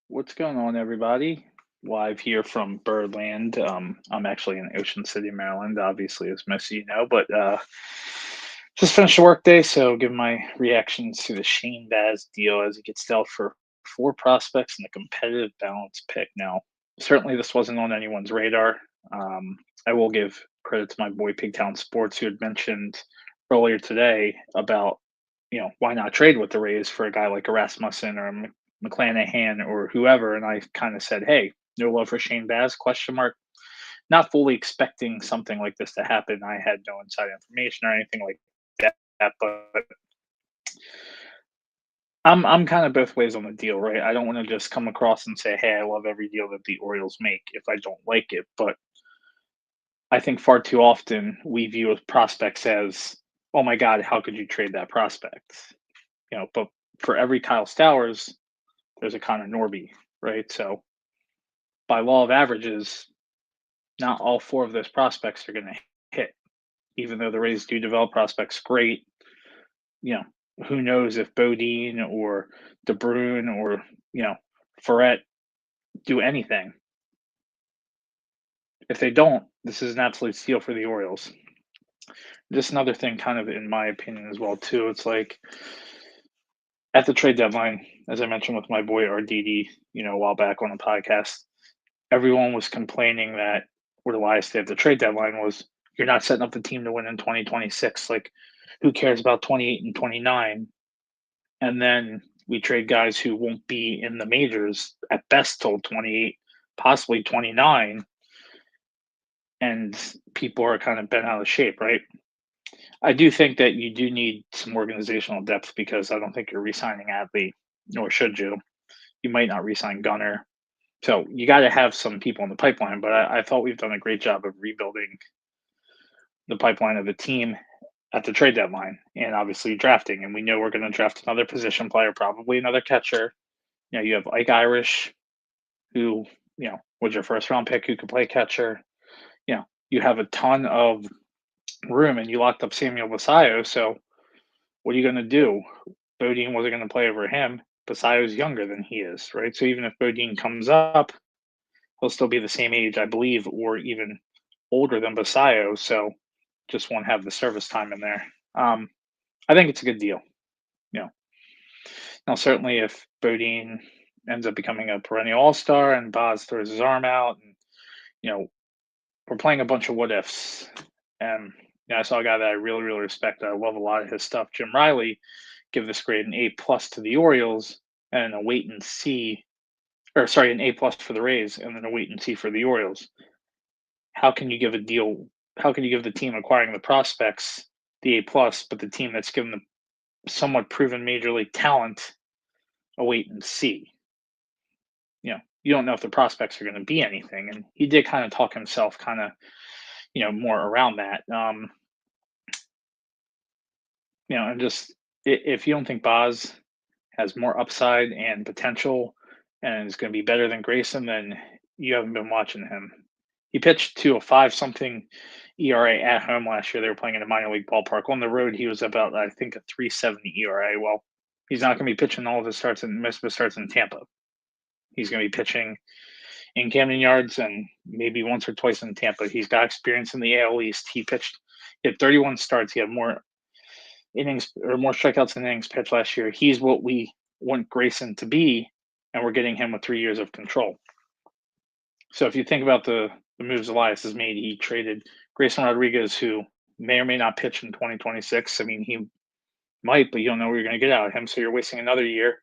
What's going on, everybody? Live here from Birdland. I'm actually in Ocean City, Maryland, obviously, as most of you know, but just finished the workday, so give my reactions to the Shane Baz deal as he gets dealt for four prospects and a competitive balance pick. Now, certainly this wasn't on anyone's radar. I will give credit to my boy Pigtown Sports, who had mentioned earlier today about, why not trade with the Rays for a guy like Erasmussen or McClanahan or whoever, and I kind of said, "Hey, no love for Shane Baz?" Question mark. Not fully expecting something like this to happen. I had no inside information or anything like that, but I'm kind of both ways on the deal, right? I don't want to just come across and say, "Hey, I love every deal that the Orioles make," if I don't like it. But I think far too often we view prospects as, "Oh my God, how could you trade that prospect?" But for every Kyle Stowers, there's a Connor Norby, right? So by law of averages, not all four of those prospects are going to hit, even though the Rays do develop prospects great. You know, who knows if Bodine or DeBrune or you know Ferret do anything. If they don't, this is an absolute steal for the Orioles. Just another thing, kind of in my opinion as well, too. It's like at the trade deadline, as I mentioned with my boy RDD, a while back on the podcast, everyone was complaining that what Elias did at the trade deadline was you're not setting up the team to win in 2026. Like, who cares about 28 and 29? And then we trade guys who won't be in the majors at best till 28, possibly 29, and people are kind of bent out of shape, right? I do think that you do need some organizational depth because I don't think you're re-signing Adley, nor should you. You might not re-sign Gunner. So you got to have some people in the pipeline, but I thought we've done a great job of rebuilding the pipeline of the team at the trade deadline and obviously drafting. And we know we're going to draft another position player, probably another catcher. You have Ike Irish, who, was your first round pick who could play catcher. You have a ton of room and you locked up Samuel Basayo. So what are you going to do? Bodine wasn't going to play over him. Basayo's younger than he is, right? So even if Bodine comes up, he'll still be the same age, I believe, or even older than Basayo. So just won't have the service time in there. I think it's a good deal. You know, Now certainly if Bodine ends up becoming a perennial All Star and Boz throws his arm out, and you know, we're playing a bunch of what ifs. And I saw a guy that I really, really respect. I love a lot of his stuff. Jim Riley give this grade an A+ to the Orioles and a wait and see, or sorry, an A+ for the Rays and then a wait and see for the Orioles. How can you give a deal? How can you give the team acquiring the prospects the A+, but the team that's given the somewhat proven major league talent a wait and see? You don't know if the prospects are going to be anything, and he did kind of talk himself, kind of, more around that. And just if you don't think Boz has more upside and potential and is going to be better than Grayson, then you haven't been watching him. He pitched to a five something ERA at home last year. They were playing in a minor league ballpark. On the road, he was about, I think, a 3.70 ERA. Well, he's not going to be pitching all of his starts and most of his starts in Tampa. He's going to be pitching in Camden Yards and maybe once or twice in Tampa. He's got experience in the AL East. He had 31 starts. He had more innings or more strikeouts than innings pitched last year. He's what we want Grayson to be, and we're getting him with 3 years of control. So if you think about the moves Elias has made, he traded Grayson Rodriguez, who may or may not pitch in 2026. I mean, he might, but you don't know what you're going to get out of him. So you're wasting another year.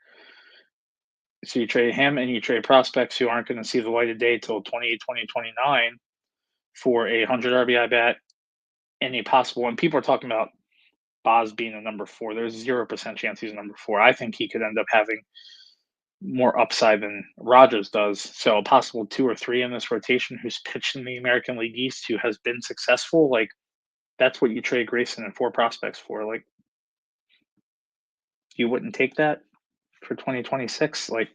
So you trade him and you trade prospects who aren't going to see the light of day till 2029 for a 100 RBI bat and a possible. And people are talking about Boz being a number four. There's 0% chance he's a number four. I think he could end up having more upside than Rogers does. So a possible two or three in this rotation who's pitched in the American League East who has been successful. Like, that's what you trade Grayson and four prospects for. Like, you wouldn't take that for 2026. Like,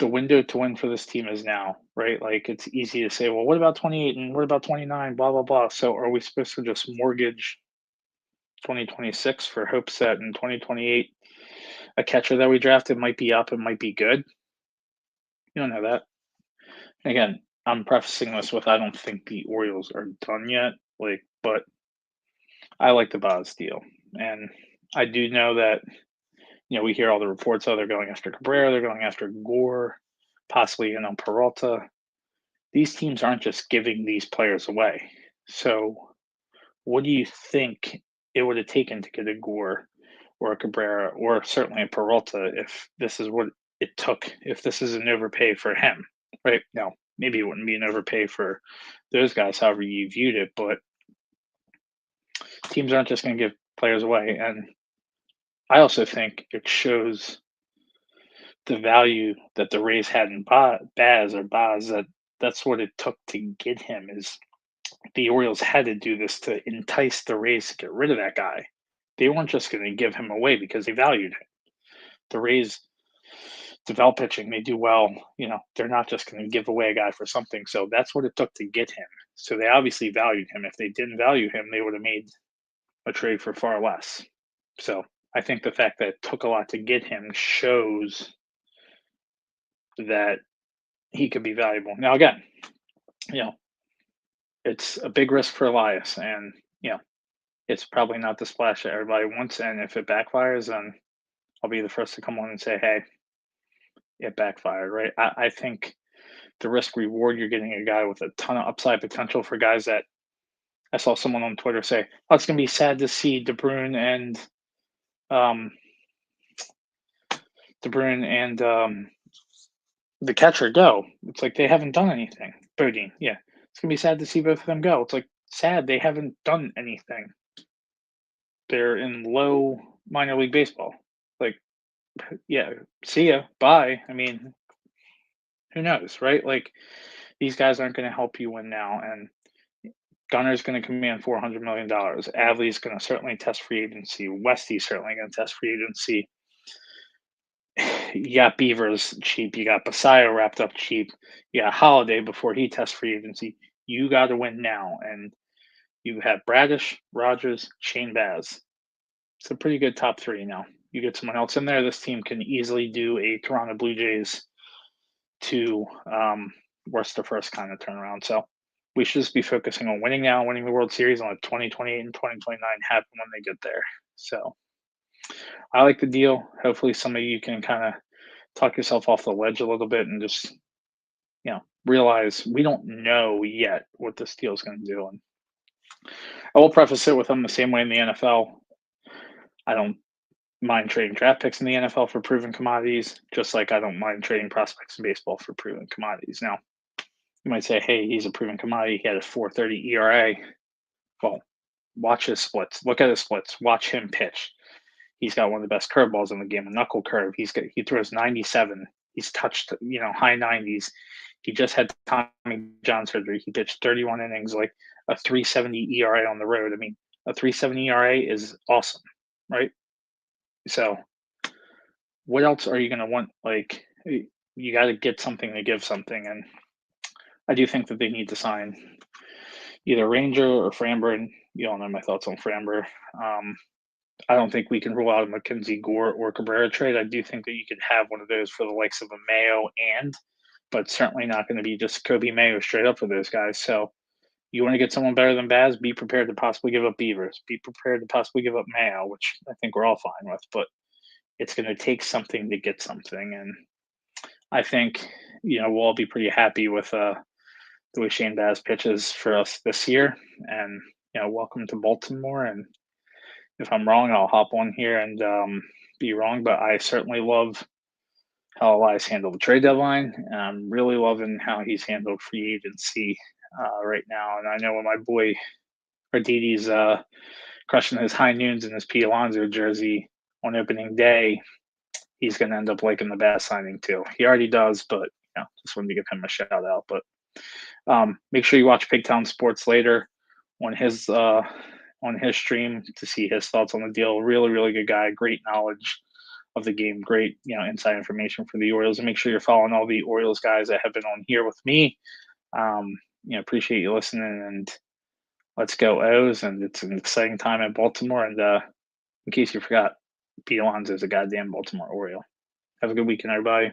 the window to win for this team is now, right? Like, it's easy to say, well, what about 28 and what about 29? Blah blah blah. So are we supposed to just mortgage 2026 for hopes that in 2028 a catcher that we drafted might be up and might be good? You don't know that. Again, I'm prefacing this with I don't think the Orioles are done yet. But I like the Baz deal, and I do know that we hear all the reports. Oh, they're going after Cabrera, they're going after Gore, possibly Peralta. These teams aren't just giving these players away. So, what do you think it would have taken to get a Gore or a Cabrera or certainly a Peralta if this is what it took? If this is an overpay for him, right? Now, maybe it wouldn't be an overpay for those guys, however you viewed it, but teams aren't just going to give players away. And I also think it shows the value that the Rays had in Baz, that's what it took to get him. Is the Orioles had to do this to entice the Rays to get rid of that guy. They weren't just going to give him away because they valued him. The Rays develop pitching, they do well. They're not just going to give away a guy for something. So that's what it took to get him. So they obviously valued him. If they didn't value him, they would have made a trade for far less. So I think the fact that it took a lot to get him shows that he could be valuable. Now, again, you know, it's a big risk for Elias, and it's probably not the splash that everybody wants. And if it backfires, then I'll be the first to come on and say, "Hey, it backfired." Right? I think the risk reward, you're getting a guy with a ton of upside potential for guys that I saw someone on Twitter say, "Oh, it's going to be sad to see um, De Bruyne and the catcher go." It's like they haven't done anything. Bodine, yeah, it's gonna be sad to see both of them go. It's like sad they haven't done anything. They're in low minor league baseball. Like, yeah, see ya, bye. I mean, who knows, right? Like, these guys aren't going to help you win now, and Gunner's going to command $400 million. Adley's going to certainly test free agency. Westy's certainly going to test free agency. You got Beavers cheap. You got Basayo wrapped up cheap. You got Holiday before he tests free agency. You got to win now, and you have Bradish, Rogers, Shane Baz. It's a pretty good top three now. You get someone else in there, this team can easily do a Toronto Blue Jays to worst to first kind of turnaround. So we should just be focusing on winning now, winning the World Series, and let 2028 and 2029 happen when they get there. So I like the deal. Hopefully, some of you can kind of talk yourself off the ledge a little bit and just realize we don't know yet what this deal is going to do. And I will preface it with them the same way in the NFL. I don't mind trading draft picks in the NFL for proven commodities, just like I don't mind trading prospects in baseball for proven commodities. Now, you might say, hey, he's a proven commodity. He had a 4.30 ERA. Well, watch his splits. Look at his splits. Watch him pitch. He's got one of the best curveballs in the game, a knuckle curve. He throws 97. He's touched, high 90s. He just had Tommy John surgery. He pitched 31 innings, like a 3.70 ERA on the road. I mean, a 3.70 ERA is awesome, right? So, what else are you going to want? Like, you got to get something to give something, and I do think that they need to sign either Ranger or Framber. And you all know my thoughts on Framber. I don't think we can rule out a Mackenzie Gore or Cabrera trade. I do think that you could have one of those for the likes of a Mayo but certainly not going to be just Kobe Mayo straight up for those guys. So you want to get someone better than Baz, be prepared to possibly give up Beavers, be prepared to possibly give up Mayo, which I think we're all fine with, but it's going to take something to get something. And I think, we'll all be pretty happy with the way Shane Baz pitches for us this year. And, welcome to Baltimore. And if I'm wrong, I'll hop on here and be wrong. But I certainly love how Elias handled the trade deadline. And I'm really loving how he's handled free agency right now. And I know when my boy Ardidi's crushing his high noons in his Pete Alonso jersey on opening day, he's going to end up liking the Bass signing too. He already does, but just wanted to give him a shout out. But make sure you watch Pigtown Sports later on his stream to see his thoughts on the deal. Really, really good guy. Great knowledge of the game. Great, inside information for the Orioles. And make sure you're following all the Orioles guys that have been on here with me. Appreciate you listening, and let's go O's. And it's an exciting time at Baltimore. And in case you forgot, Pete Alonso is a goddamn Baltimore Oriole. Have a good weekend, everybody.